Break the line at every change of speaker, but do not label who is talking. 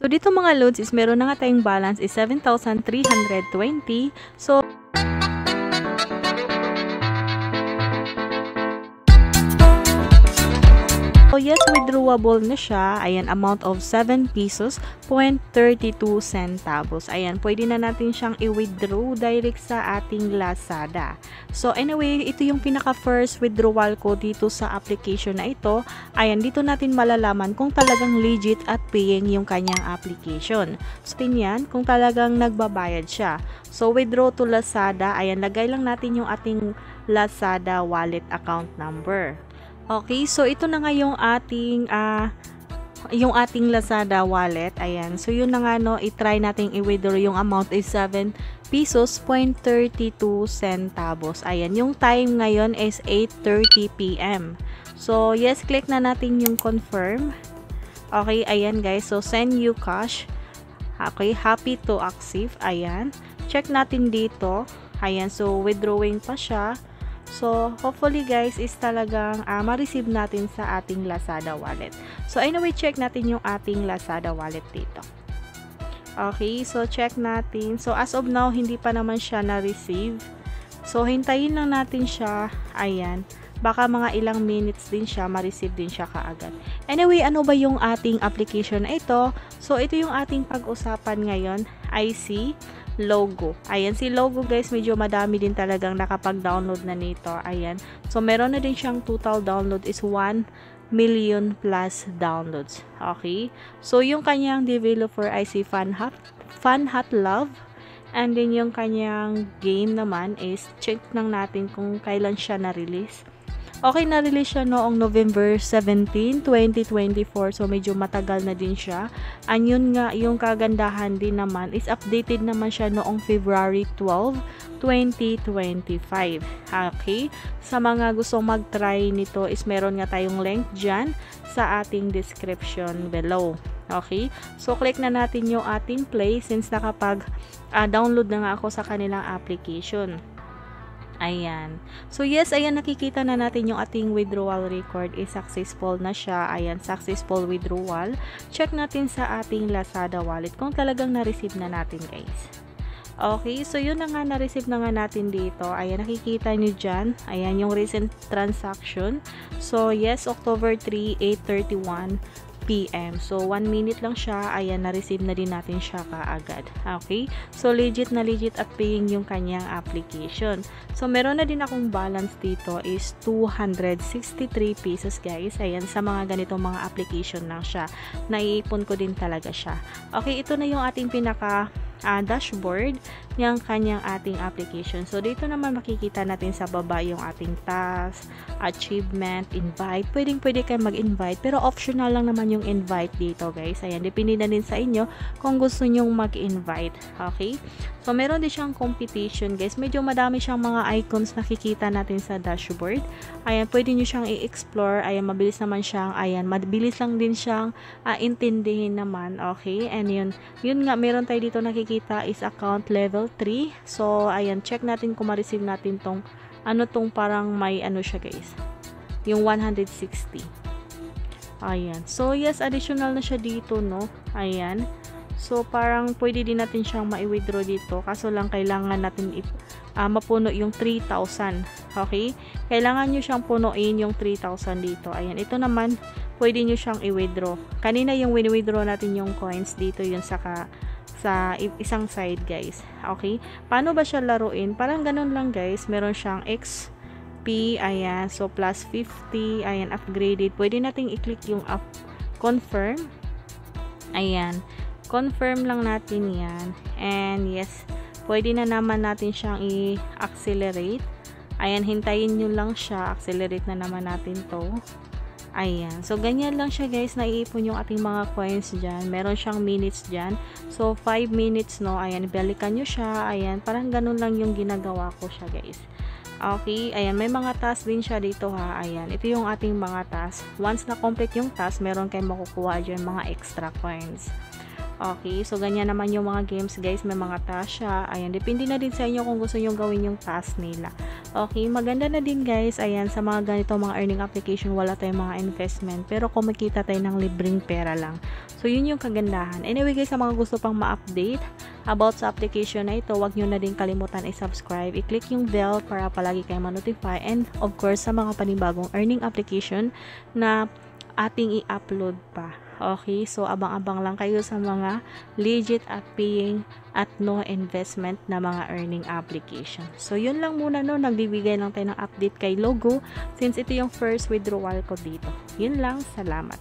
So, dito mga loads is meron na nga tayong balance is 7,320. So, yes, withdrawable na siya. Ayan, amount of 7 pesos, 0.32 centavos. Ayan, pwede na natin siyang i-withdraw direct sa ating Lazada. So, anyway, ito yung pinaka-first withdrawal ko dito sa application na ito. Ayan, dito natin malalaman kung talagang legit at paying yung kanyang application. So, yan, kung talagang nagbabayad siya. So, withdraw to Lazada. Ayan, lagay lang natin yung ating Lazada wallet account number. Okay, so ito na nga yung ating Lazada wallet. Ayan. So yun na nga no, i-try nating i-withdraw yung amount is 7 pesos 0.32 centavos. Ayan, yung time ngayon is 8:30 PM. So yes, click na natin yung confirm. Okay, ayan guys. So send you cash. Okay, happy to accept. Ayan. Check natin dito. Ayan, so withdrawing pa siya. So, hopefully guys is talagang ma-receive natin sa ating Lazada wallet. So, anyway, check natin yung ating Lazada wallet dito. Okay, so check natin. So, as of now, hindi pa naman siya na-receive. So, hintayin lang natin siya. Ayan. Baka mga ilang minutes din siya, ma-receive din siya kaagad. Anyway, ano ba yung ating application na ito? So, ito yung ating pag-usapan ngayon. IC Logo. Ayan, si Logo guys, medyo madami din talagang nakapag-download na nito. Ayan. So, meron na din siyang total download is 1 million plus downloads. Okay? So, yung kanyang developer ay si Fun Hot Love. And then, yung kanyang game naman is check lang natin kung kailan siya na-release. Okay, na-release siya noong November 17, 2024. So, medyo matagal na din siya. And yun nga, yung kagandahan din naman is updated naman siya noong February 12, 2025. Okay? Sa mga gustong mag-try nito is meron nga tayong link dyan sa ating description below. Okay? So, click na natin yung ating play since nakapag-download na nga ako sa kanilang application. Ayan. So, yes, ayan, nakikita na natin yung ating withdrawal record is successful na siya. Ayan, successful withdrawal. Check natin sa ating Lazada wallet kung talagang na-receive na natin, guys. Okay, so yun na nga, na-receive na nga natin dito. Ayan, nakikita nyo dyan. Ayan, yung recent transaction. So, yes, October 3, 8:31 PM. So, 1 minute lang siya. Ayan, na-receive na din natin siya kaagad. Okay? So, legit na legit at paying yung kanyang application. So, meron na din akong balance dito is 263 pesos guys. Ayan, sa mga ganitong mga application lang siya. Naiipon ko din talaga siya. Okay, ito na yung ating pinaka dashboard ng kanyang ating application. So, dito naman makikita natin sa baba yung ating task, achievement, invite. Pwede kayo mag-invite, pero optional lang naman yung invite dito, guys. Ayan, depende na din sa inyo kung gusto nyong mag-invite. Okay? So, meron din siyang competition, guys. Medyo madami siyang mga icons nakikita natin sa dashboard. Ayan, pwede nyo siyang i-explore. Ayan, mabilis naman siyang, ayan, mabilis lang din siyang intindihin naman. Okay? And yun nga, meron tayo dito nakikita is account level 3. So, ayan, check natin kung ma-receive natin tong, tong parang may siya guys. Yung 160. Ayan. So, yes, additional na siya dito, no? Ayan. So, parang pwede din natin siyang ma-withdraw dito. Kaso lang, kailangan natin mapuno yung 3,000. Okay? Kailangan nyo siyang punuin yung 3,000 dito. Ayan. Ito naman, pwede nyo siyang i-withdraw. Kanina yung withdraw natin yung coins dito, yun sa isang side, guys. Okay? Paano ba siya laruin? Parang ganun lang, guys. Meron siyang XP. Ayan. So, plus 50. Ayan. Upgraded. Pwede nating i-click yung confirm. Ayan. Confirm lang natin yan. And yes, pwede na naman natin siyang i-accelerate. Ayan, hintayin nyo lang siya. Accelerate na naman natin to. Ayan. So, ganyan lang siya guys. Naiipon yung ating mga coins dyan. Meron siyang minutes dyan. So, 5 minutes, no? Ayan, balikan nyo siya. Ayan, parang ganun lang yung ginagawa ko siya guys. Okay, ayan, may mga task din siya dito ha. Ayan, ito yung ating mga task. Once na complete yung task, meron kayong makukuha dyan mga extra coins. Okay, so ganyan naman yung mga games guys, may mga task siya. Ayan, depende na din sa inyo kung gusto nyo gawin yung task nila. Okay, maganda na din guys. Ayan, sa mga ganito mga earning application, wala tayong mga investment. Pero kumikita tayo ng libreng pera lang. So, yun yung kagandahan. Anyway guys, sa mga gusto pang ma-update about sa application na ito, wag nyo na din kalimutan i-subscribe. I-click yung bell para palagi kayo ma-notify. And of course, sa mga panibagong earning application na ating i-upload pa. Okay, so abang-abang lang kayo sa mga legit at paying at no investment na mga earning application. So, yun lang muna no, nagbibigay lang tayo ng update kay Logo since ito yung first withdrawal ko dito. Yun lang, salamat.